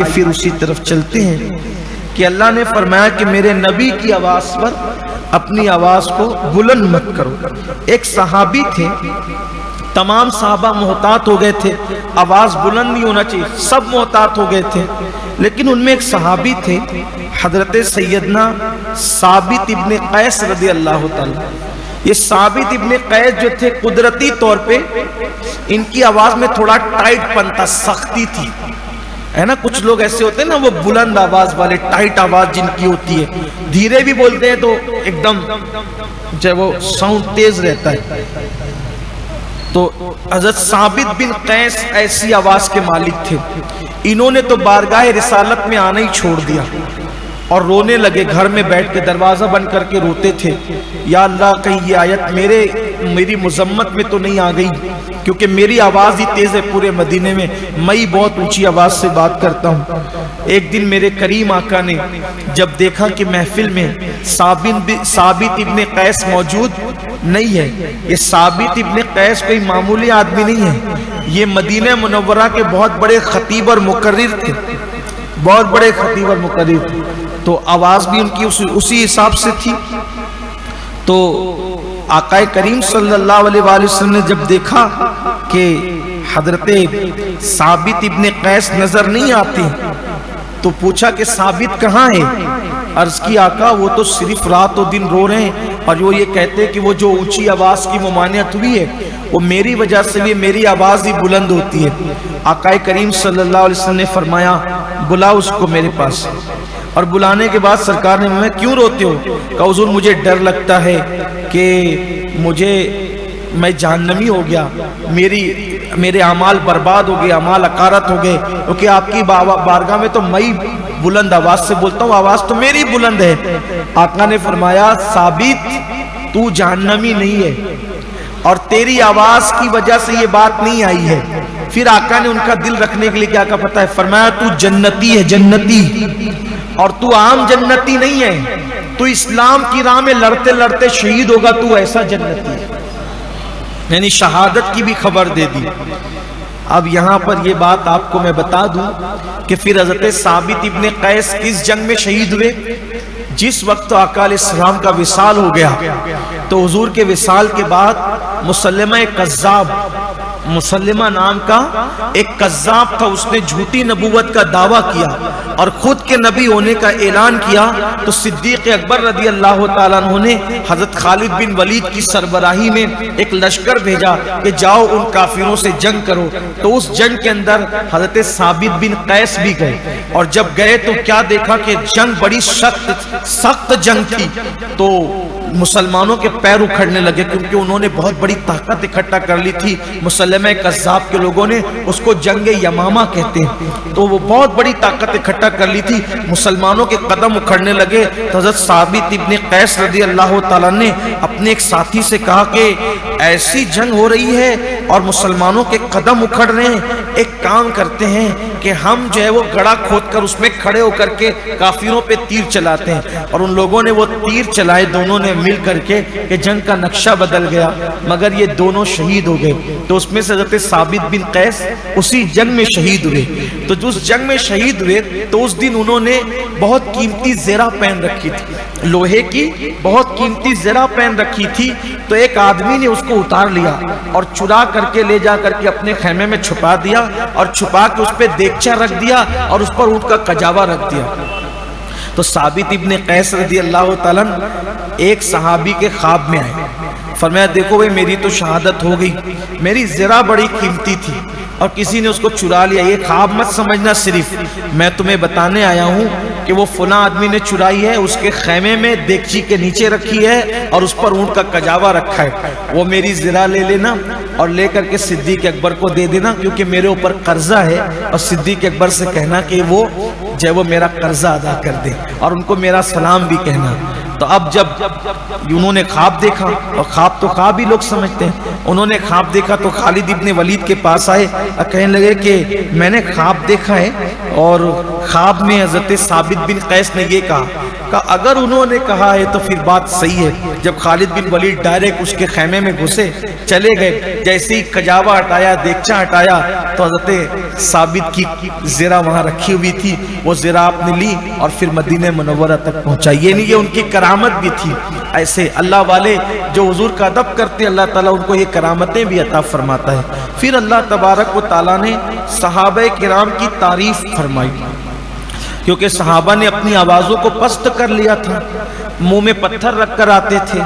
آئیے پھر اسی طرف چلتے ہیں کہ اللہ نے فرمایا کہ میرے نبی کی آواز پر اپنی آواز کو بلند مت کرو۔ ایک صحابی تھے، تمام صحابہ محتاط ہو گئے تھے، آواز بلند نہیں ہونا چاہیے، سب محتاط ہو گئے تھے، لیکن ان میں ایک صحابی تھے حضرت سیدنا ثابت ابن قیس رضی اللہ تعالیٰ۔ یہ ثابت ابن قیس جو تھے قدرتی طور پہ ان کی آواز میں تھوڑا ٹائٹ پن تھا، سختی تھی، ہے نا۔ کچھ لوگ ایسے ہوتے ہیں نا وہ بلند آواز والے، ٹائٹ آواز جن کی ہوتی ہے، دھیرے بھی بولتے ہیں تو ایک دم جو وہ ساؤنڈ تیز رہتا ہے۔ تو حضرت ثابت بن قیس ایسی آواز کے مالک تھے، انہوں نے تو بارگاہ رسالت میں آنا ہی چھوڑ دیا اور رونے لگے، گھر میں بیٹھ کے دروازہ بند کر کے روتے تھے، یا اللہ کہیں یہ آیت میری مذمت میں تو نہیں آ گئی، کیونکہ میری آواز ہی تیز ہے پورے مدینے میں، میں ہی بہت اونچی آواز سے بات کرتا ہوں۔ ایک دن میرے کریم آقا نے جب دیکھا کہ محفل میں ثابت ابن قیس موجود نہیں ہے، یہ ثابت ابن قیس کوئی معمولی آدمی نہیں ہے، یہ مدینہ منورہ کے بہت بڑے خطیب اور مقرر تھے، بہت بڑے خطیب اور مقرر تھے، تو آواز بھی ان کی اسی حساب سے تھی۔ تو آقا کریم صلی اللہ علیہ وآلہ وسلم نے جب دیکھا کہ حضرت ثابت ابن قیس نظر نہیں آتے تو پوچھا کہ ثابت کہاں ہے؟ عرض کی آقا وہ تو صرف رات و دن رو رہے ہیں، اور وہ یہ کہتے کہ وہ جو اونچی آواز کی ممانعت ہوئی ہے وہ میری وجہ سے بھی میری آواز ہی بلند ہوتی ہے۔ آقا کریم صلی اللہ علیہ وسلم نے فرمایا بلا اس کو میرے پاس، اور بلانے کے بعد سرکار نے میں کیوں روتے ہو؟ کہا حضور مجھے ڈر لگتا ہے کہ میں جہنمی ہو گیا، میرے اعمال برباد ہو گئے، اعمال اکارت ہو گئے، کیونکہ آپ کی بارگاہ میں تو میں بلند آواز سے بولتا ہوں، آواز تو میری بلند ہے۔ آقا نے فرمایا ثابت تو جہنمی نہیں ہے، اور تیری آواز کی وجہ سے یہ بات نہیں آئی ہے۔ پھر آقا نے ان کا دل رکھنے کے لیے کیا کہا پتہ ہے؟ فرمایا تو جنتی ہے، جنتی، اور تو عام جنتی نہیں ہے، تو اسلام کی راہ میں لڑتے لڑتے شہید ہوگا، تو ایسا جنتی ہے، یعنی شہادت کی بھی خبر دے دی۔ اب یہاں پر یہ بات آپ کو میں بتا دوں کہ پھر حضرت ثابت ابن قیس کس جنگ میں شہید ہوئے؟ جس وقت آقا علیہ السلام کا وصال ہو گیا تو حضور کے وصال کے بعد مسلمہ نام کا ایک قذاب تھا، اس نے جھوٹی نبوت کا دعویٰ کیا اور خود کے نبی ہونے کا اعلان کیا، تو صدیق اکبر رضی اللہ تعالیٰ عنہ نے حضرت خالد بن ولید کی سربراہی میں ایک لشکر بھیجا کہ جاؤ ان کافروں سے جنگ کرو۔ تو اس جنگ کے اندر حضرت ثابت بن قیس بھی گئے، اور جب گئے تو کیا دیکھا کہ جنگ بڑی سخت جنگ تھی، تو مسلمانوں کے پیر اکھڑنے لگے، کیونکہ انہوں نے بہت بڑی طاقت اکٹھا کر لی تھی۔ مسلمہ کذاب کے لوگوں نے اس کو جنگ یمامہ کہتے ہیں، تو وہ بہت بڑی طاقت اکٹھا کر لی تھی، مسلمانوں کے قدم اکھڑنے لگے۔ تو حضرت ثابت ابن قیس رضی اللہ تعالیٰ نے اپنے ایک ساتھی سے کہا کہ ایسی جنگ ہو رہی ہے اور مسلمانوں کے قدم اکھڑ رہے ہیں، ایک کام کرتے ہیں کہ ہم جو ہے وہ گڑھا کھود کر اس میں کھڑے ہو کر کے کافروں پہ تیر چلاتے ہیں۔ اور ان لوگوں نے وہ تیر چلائے دونوں نے مل کر کے کہ جنگ کا نقشہ بدل گیا، مگر یہ دونوں شہید ہو گئے۔ تو اس میں سے حضرت ثابت بن قیس اسی جنگ میں شہید ہوئے۔ تو جو اس جنگ میں شہید ہوئے تو اس دن انہوں نے بہت قیمتی زرہ پہن رکھی تھی، لوہے کی بہت قیمتی زرہ پہن رکھی تھی، تو ایک آدمی نے اس کو اتار لیا اور چرا کر کے لے جا کر کے اپنے خیمے میں چھپا دیا، اور چھپا کے اس پہ دیگچہ رکھ دیا اور اس پر اونٹ کا کجاوا رکھ دیا۔ تو ثابت ابن قیس رضی اللہ تعالیٰ ایک صحابی کے خواب میں آئے، فرمایا دیکھو بھئی میری تو شہادت ہو گئی، میری زرہ بڑی قیمتی تھی اور کسی نے اس کو چرا لیا، یہ خواب مت سمجھنا، صرف میں تمہیں بتانے آیا ہوں کہ وہ فلاں آدمی نے چرائی ہے، اس کے خیمے میں دیگچی کے نیچے رکھی ہے اور اس پر اونٹ کا کجاوا رکھا ہے، وہ میری زرہ لے لینا اور لے کر کے صدیق اکبر کو دے دینا، کیونکہ میرے اوپر قرضہ ہے، اور صدیق اکبر سے کہنا کہ وہ میرا قرضہ ادا کر دے، اور ان کو میرا سلام بھی کہنا۔ تو اب جب انہوں نے خواب دیکھا، اور خواب تو خواب ہی لوگ سمجھتے ہیں، انہوں نے خواب دیکھا تو خالد ابن ولید کے پاس آئے اور کہنے لگے کہ میں نے خواب دیکھا ہے، اور خواب میں حضرت ثابت بن قیس نے یہ کہا کہ اگر انہوں نے کہا ہے تو پھر بات صحیح ہے۔ جب خالد بن ولید ڈائریکٹ اس کے خیمے میں گھسے، چلے گئے، جیسے ہی کجاوا ہٹایا، دیگچا ہٹایا، تو حضرت ثابت کی زرہ وہاں رکھی ہوئی تھی، وہ زرہ آپ نے لی اور پھر مدینہ منورہ تک پہنچائی۔ یہ نہیں، یہ ان کی کرامت بھی تھی۔ ایسے اللہ والے جو حضور کا ادب کرتے، اللہ تعالیٰ ان کو یہ کرامتیں بھی عطا فرماتا ہے۔ پھر اللہ تبارک و تعالیٰ نے صحابہ کرام کی تعریف فرمائی، کیونکہ صحابہ نے اپنی آوازوں کو پست کر لیا تھا، منہ میں پتھر رکھ کر آتے تھے،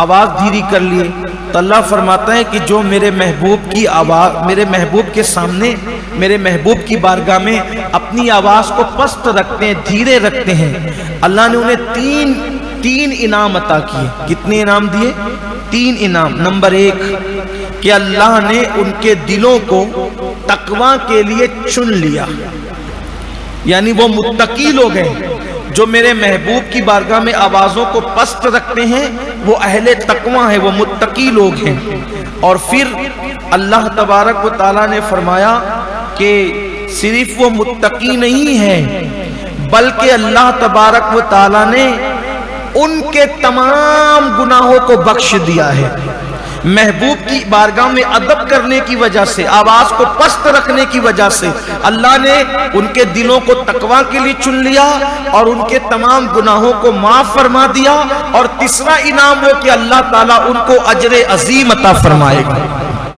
آواز دھیری کر لیے، تو اللہ فرماتا ہے کہ جو میرے محبوب کی آواز، میرے محبوب کے سامنے، میرے محبوب کی بارگاہ میں اپنی آواز کو پست رکھتے ہیں، دھیرے رکھتے ہیں، اللہ نے انہیں تین انعام عطا کیے۔ کتنے انعام دیے؟ 3 انعام۔ نمبر 1 کہ اللہ نے ان کے دلوں کو تقوی کے لیے چن لیا، یعنی وہ متقی لوگ ہیں جو میرے محبوب کی بارگاہ میں آوازوں کو پست رکھتے ہیں، وہ اہل تقوی ہیں، وہ متقی لوگ ہیں۔ اور پھر اللہ تبارک و تعالیٰ نے فرمایا کہ صرف وہ متقی نہیں ہیں، بلکہ اللہ تبارک و تعالیٰ نے ان کے تمام گناہوں کو بخش دیا ہے۔ محبوب کی بارگاہ میں ادب کرنے کی وجہ سے، آواز کو پست رکھنے کی وجہ سے اللہ نے ان کے دلوں کو تقوی کے لیے چن لیا اور ان کے تمام گناہوں کو معاف فرما دیا۔ اور تیسرا انعام وہ کہ اللہ تعالیٰ ان کو اجر عظیم عطا فرمائے گا۔